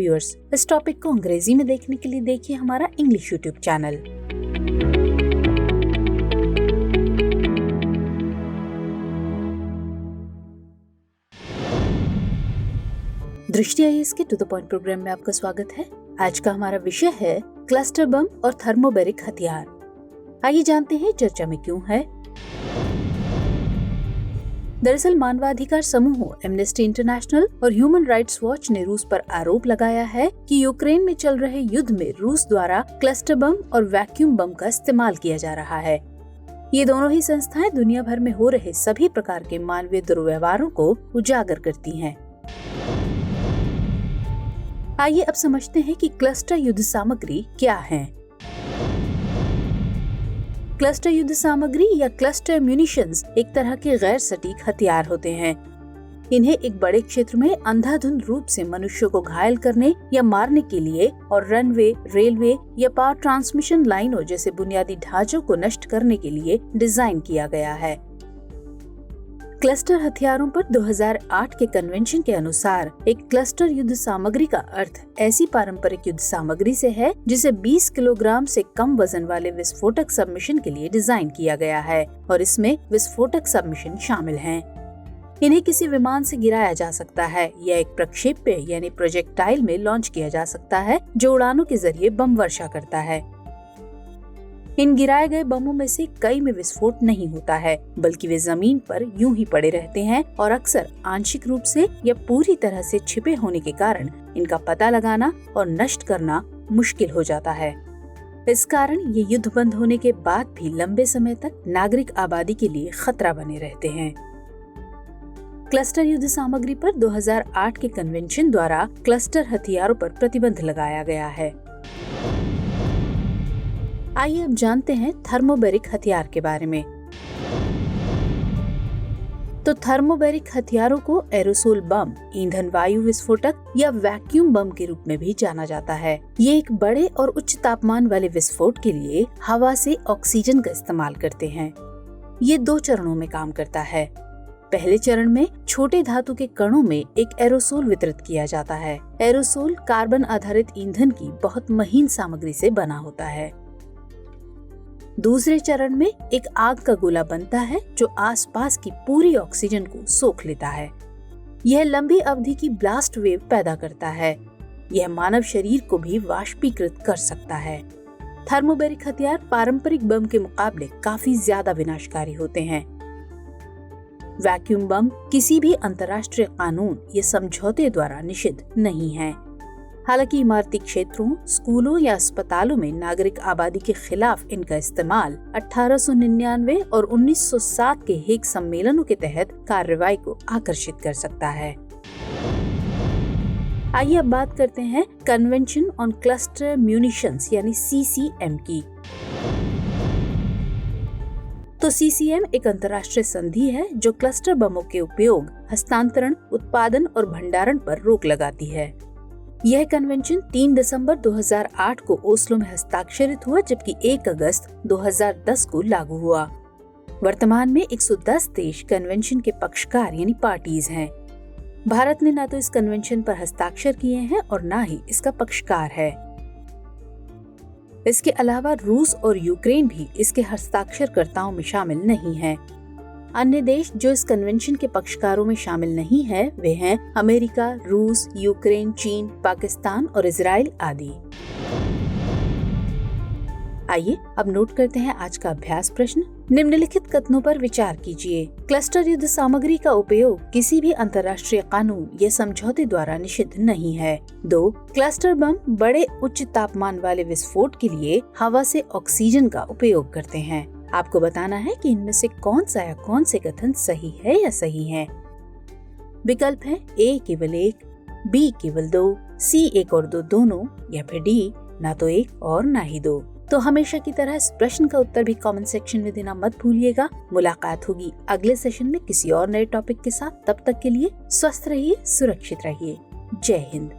Viewers, इस topic को अंग्रेजी में देखने के लिए देखिए हमारा इंग्लिश यूट्यूब चैनल। दृष्टि आईएएस के टू द पॉइंट प्रोग्राम में आपका स्वागत है। आज का हमारा विषय है क्लस्टर बम और थर्मोबैरिक हथियार। आइए जानते हैं चर्चा में क्यों है। दरअसल मानवाधिकार समूहों एमनेस्टी इंटरनेशनल और ह्यूमन राइट्स वॉच ने रूस पर आरोप लगाया है कि यूक्रेन में चल रहे युद्ध में रूस द्वारा क्लस्टर बम और वैक्यूम बम का इस्तेमाल किया जा रहा है। ये दोनों ही संस्थाएं दुनिया भर में हो रहे सभी प्रकार के मानवीय दुर्व्यवहारों को उजागर करती हैं। आइए अब समझते हैं कि क्लस्टर युद्ध सामग्री क्या है। क्लस्टर युद्ध सामग्री या क्लस्टर म्यूनिशंस एक तरह के गैर सटीक हथियार होते हैं। इन्हें एक बड़े क्षेत्र में अंधाधुंध रूप से मनुष्यों को घायल करने या मारने के लिए और रनवे, रेलवे या पावर ट्रांसमिशन लाइनों जैसे बुनियादी ढांचों को नष्ट करने के लिए डिजाइन किया गया है। क्लस्टर हथियारों पर 2008 के कन्वेंशन के अनुसार एक क्लस्टर युद्ध सामग्री का अर्थ ऐसी पारंपरिक युद्ध सामग्री से है जिसे 20 किलोग्राम से कम वजन वाले विस्फोटक सबमिशन के लिए डिजाइन किया गया है और इसमें विस्फोटक सबमिशन शामिल हैं। इन्हें किसी विमान से गिराया जा सकता है या एक प्रक्षेप्य यानी प्रोजेक्टाइल में लॉन्च किया जा सकता है जो उड़ानों के जरिए बम वर्षा करता है। इन गिराए गए बमों में से कई में विस्फोट नहीं होता है, बल्कि वे जमीन पर यूं ही पड़े रहते हैं और अक्सर आंशिक रूप से या पूरी तरह से छिपे होने के कारण इनका पता लगाना और नष्ट करना मुश्किल हो जाता है। इस कारण ये युद्ध बंद होने के बाद भी लंबे समय तक नागरिक आबादी के लिए खतरा बने रहते हैं। क्लस्टर युद्ध सामग्री पर 2008 के कन्वेंशन द्वारा क्लस्टर हथियारों पर प्रतिबंध लगाया गया है। आइए अब जानते हैं थर्मोबैरिक हथियार के बारे में। तो थर्मोबैरिक हथियारों को एरोसोल बम, ईंधन वायु विस्फोटक या वैक्यूम बम के रूप में भी जाना जाता है। ये एक बड़े और उच्च तापमान वाले विस्फोट के लिए हवा से ऑक्सीजन का इस्तेमाल करते हैं। ये 2 चरणों में काम करता है। पहले चरण में छोटे धातु के कणों में एक एरोसोल वितरित किया जाता है। एरोसोल कार्बन आधारित ईंधन की बहुत महीन सामग्री से बना होता है। दूसरे चरण में एक आग का गोला बनता है जो आसपास की पूरी ऑक्सीजन को सोख लेता है। यह लंबी अवधि की ब्लास्ट वेव पैदा करता है। यह मानव शरीर को भी वाष्पीकृत कर सकता है। थर्मोबैरिक हथियार पारंपरिक बम के मुकाबले काफी ज्यादा विनाशकारी होते हैं। वैक्यूम बम किसी भी अंतर्राष्ट्रीय कानून या समझौते द्वारा निषिद्ध नहीं है। हालांकि इमारती क्षेत्रों, स्कूलों या अस्पतालों में नागरिक आबादी के खिलाफ इनका इस्तेमाल 1899 और 1907 के हेग सम्मेलनों के तहत कार्रवाई को आकर्षित कर सकता है। आइए अब बात करते हैं कन्वेंशन ऑन क्लस्टर म्यूनिशंस यानी CCM की। तो CCM एक अंतर्राष्ट्रीय संधि है जो क्लस्टर बमों के उपयोग, हस्तांतरण, उत्पादन और भंडारण पर रोक लगाती है। यह कन्वेंशन 3 दिसंबर 2008 को ओस्लो में हस्ताक्षरित हुआ, जबकि 1 अगस्त 2010 को लागू हुआ। वर्तमान में 110 देश कन्वेंशन के पक्षकार यानी पार्टीज हैं। भारत ने न तो इस कन्वेंशन पर हस्ताक्षर किए हैं और न ही इसका पक्षकार है। इसके अलावा रूस और यूक्रेन भी इसके हस्ताक्षरकर्ताओं में शामिल नहीं है। अन्य देश जो इस कन्वेंशन के पक्षकारों में शामिल नहीं है वे हैं अमेरिका, रूस, यूक्रेन, चीन, पाकिस्तान और इजराइल आदि। आइए अब नोट करते हैं आज का अभ्यास प्रश्न। निम्नलिखित कथनों पर विचार कीजिए। क्लस्टर युद्ध सामग्री का उपयोग किसी भी अंतर्राष्ट्रीय कानून या समझौते द्वारा निषिद्ध नहीं है। 2. क्लस्टर बम बड़े उच्च तापमान वाले विस्फोट के लिए हवा से ऑक्सीजन का उपयोग करते हैं। आपको बताना है कि इनमें से कौन सा या कौन से कथन सही है या सही है। विकल्प है A केवल 1, B केवल 2, C 1 और 2 दोनों, या फिर D ना तो 1 और ना ही 2। तो हमेशा की तरह इस प्रश्न का उत्तर भी कमेंट सेक्शन में देना मत भूलिएगा। मुलाकात होगी अगले सेशन में किसी और नए टॉपिक के साथ। तब तक के लिए स्वस्थ रहिए, सुरक्षित रहिए। जय हिंद।